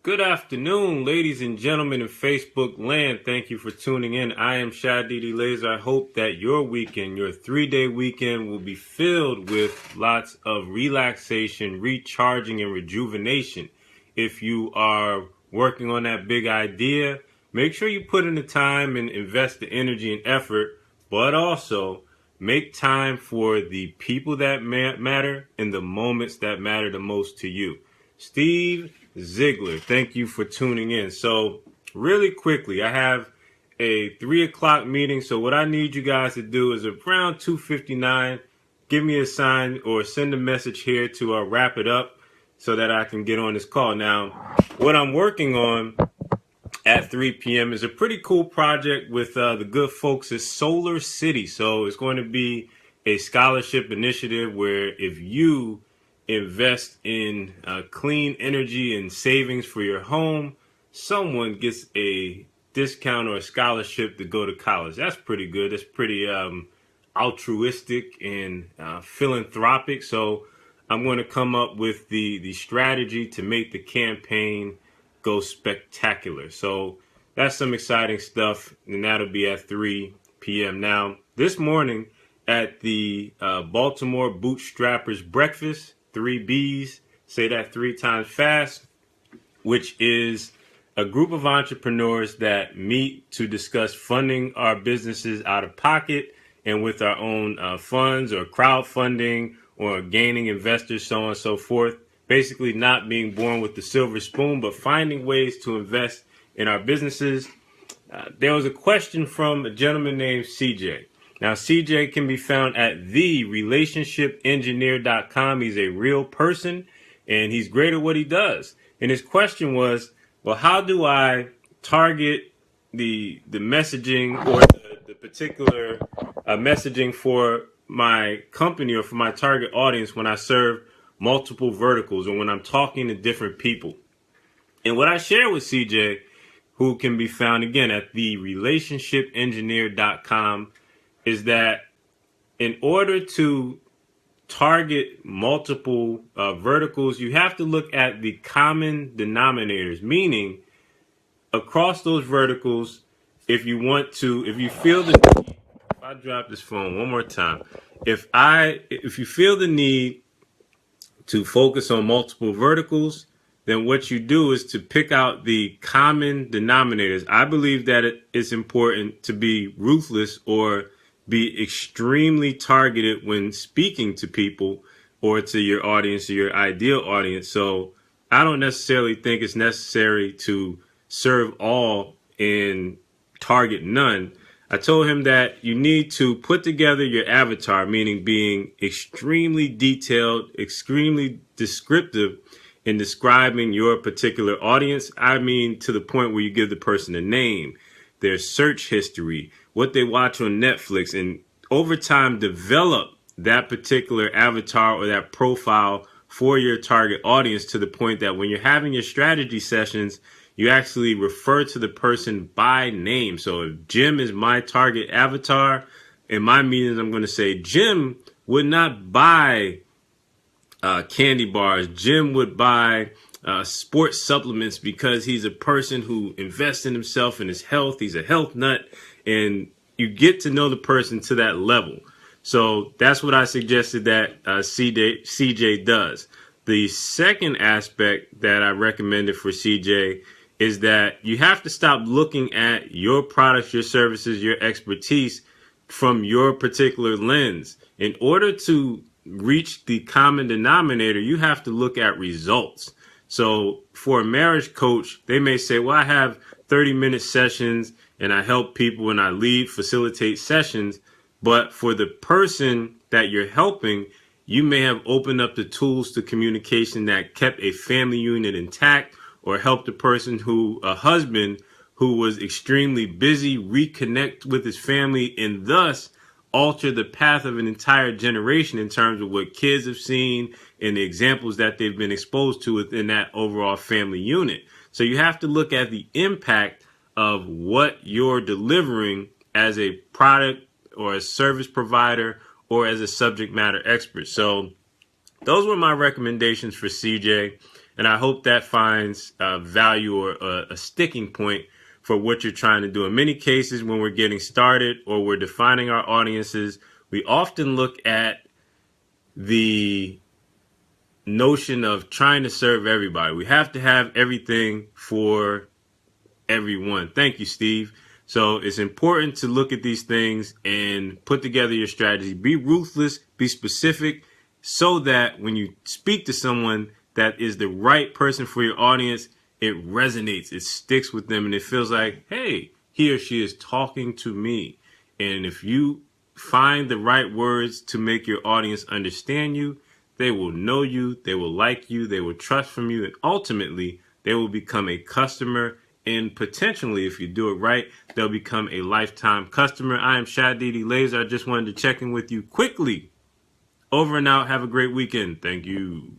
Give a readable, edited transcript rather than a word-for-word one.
Good afternoon, ladies and gentlemen in Facebook land. Thank you for tuning in. I am Shadidi Laser. I hope that your weekend, your 3-day weekend, will be filled with lots of relaxation, recharging, and rejuvenation. If you are working on that big idea, make sure you put in the time and invest the energy and effort, but also make time for the people that matter and the moments that matter the most to you. Steve Ziegler, thank you for tuning in. So really quickly, I have a 3 o'clock meeting. So what I need you guys to do is around 2:59, give me a sign or send a message here to wrap it up so that I can get on this call. Now, what I'm working on at 3 p.m. is a pretty cool project with the good folks at Solar City. So it's going to be a scholarship initiative where if you invest in clean energy and savings for your home, someone gets a discount or a scholarship to go to college. That's pretty good. That's pretty altruistic and philanthropic. So I'm going to come up with the strategy to make the campaign go spectacular. So that's some exciting stuff, and that'll be at 3 p.m. Now, this morning at the Baltimore Bootstrappers Breakfast, 3Bs, say that 3 times fast, which is a group of entrepreneurs that meet to discuss funding our businesses out of pocket and with our own funds or crowdfunding or gaining investors, so on and so forth. Basically not being born with the silver spoon, but finding ways to invest in our businesses. There was a question from a gentleman named CJ. Now, CJ can be found at therelationshipengineer.com. He's a real person, and he's great at what he does. And his question was, well, how do I target the messaging or the particular messaging for my company or for my target audience when I serve multiple verticals or when I'm talking to different people? And what I share with CJ, who can be found again at therelationshipengineer.com, is that in order to target multiple verticals, you have to look at the common denominators, meaning across those verticals, if you feel the need, if I drop this phone one more time, if you feel the need to focus on multiple verticals, then what you do is to pick out the common denominators. I believe that it's important to be ruthless or be extremely targeted when speaking to people or to your audience or your ideal audience. So I don't necessarily think it's necessary to serve all and target none. I told him that you need to put together your avatar, meaning being extremely detailed, extremely descriptive in describing your particular audience. I mean, to the point where you give the person a name, their search history, what they watch on Netflix, and over time develop that particular avatar or that profile for your target audience to the point that when you're having your strategy sessions, you actually refer to the person by name. So if Jim is my target avatar, in my meetings, I'm going to say Jim would not buy candy bars. Jim would buy sports supplements because he's a person who invests in himself and his health. He's a health nut, and you get to know the person to that level. So that's what I suggested that CJ does. The second aspect that I recommended for CJ is that you have to stop looking at your products, your services, your expertise from your particular lens. In order to reach the common denominator, you have to look at results. So for a marriage coach, they may say, well, I have 30-minute sessions and I help people and I facilitate sessions. But for the person that you're helping, you may have opened up the tools to communication that kept a family unit intact, or helped a husband who was extremely busy reconnect with his family and thus alter the path of an entire generation in terms of what kids have seen and the examples that they've been exposed to within that overall family unit. So you have to look at the impact of what you're delivering as a product or a service provider or as a subject matter expert. So those were my recommendations for CJ. And I hope that finds value or a sticking point for what you're trying to do. In many cases, when we're getting started or we're defining our audiences, we often look at the notion of trying to serve everybody. We have to have everything for everyone. Thank you, Steve. So it's important to look at these things and put together your strategy. Be ruthless, be specific, so that when you speak to someone that is the right person for your audience, it resonates, it sticks with them, and it feels like, hey, he or she is talking to me. And if you find the right words to make your audience understand you, they will know you, they will like you, they will trust from you, and ultimately they will become a customer. And potentially, if you do it right, they'll become a lifetime customer. I am Shadidi Laser. I just wanted to check in with you quickly. Over and out. Have a great weekend. Thank you.